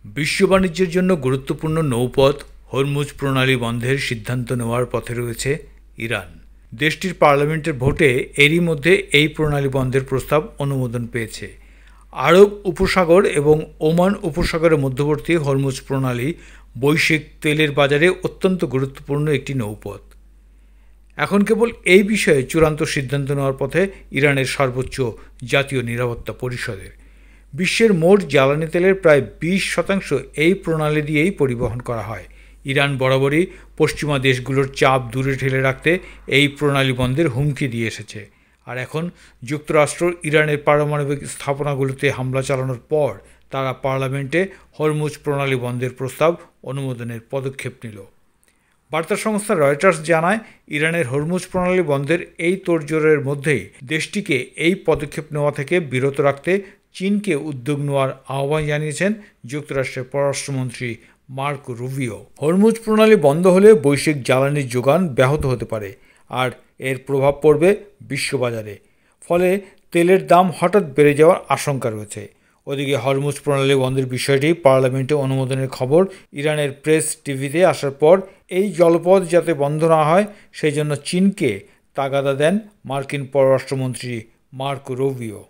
বিশ্ব বাণিজ্যের জন্য গুরুত্বপূর্ণ নৌপথ হরমুজ প্রণালী বন্ধের সিদ্ধান্ত নেওয়ার পথে রয়েছে ইরান। দেশটির পার্লামেন্টের ভোটে এরই মধ্যে এই প্রণালী বন্ধের প্রস্তাব অনুমোদন পেয়েছে। আরব উপসাগর এবং ওমান উপসাগরের মধ্যবর্তী হরমুজ প্রণালী বৈশ্বিক তেলের বাজারে অত্যন্ত গুরুত্বপূর্ণ একটি নৌপথ। এখন কেবল এই বিষয়ে চূড়ান্ত সিদ্ধান্ত নেওয়ার পথে ইরানের সর্বোচ্চ জাতীয় নিরাপত্তা পরিষদের। বিশ্বের মোট জ্বালানি তেলের প্রায় 20% এই প্রণালী দিয়েই পরিবহন করা হয়। ইরান বরাবরই পশ্চিমা দেশগুলোর চাপ দূরে ঠেলে রাখতে এই প্রণালী বন্ধের হুমকি দিয়ে এসেছে। আর এখন যুক্তরাষ্ট্র ইরানের পারমাণবিক স্থাপনাগুলোতে হামলা চালানোর পর তারা পার্লামেন্টে হরমুজ প্রণালী বন্ধের প্রস্তাব অনুমোদনের পদক্ষেপ নিল। বার্তা সংস্থা রয়টার্স জানায়, ইরানের হরমুজ প্রণালী বন্ধের এই তোড়জোড়ের মধ্যেই দেশটিকে এই পদক্ষেপ নেওয়া থেকে বিরত রাখতে চীনকে উদ্যোগ নেওয়ার আহ্বান জানিয়েছেন যুক্তরাষ্ট্রের পররাষ্ট্রমন্ত্রী মার্কো রুবিও। হরমুজ প্রণালী বন্ধ হলে বৈশ্বিক জ্বালানির যোগান ব্যাহত হতে পারে, আর এর প্রভাব পড়বে বিশ্ববাজারে। ফলে তেলের দাম হঠাৎ বেড়ে যাওয়ার আশঙ্কা রয়েছে। ওদিকে হরমুজ প্রণালী বন্ধের বিষয়টি পার্লামেন্টে অনুমোদনের খবর ইরানের প্রেস টিভিতে আসার পর এই জলপথ যাতে বন্ধ না হয় সেই জন্য চীনকে তাগাদা দেন মার্কিন পররাষ্ট্রমন্ত্রী মার্কো রুবিও।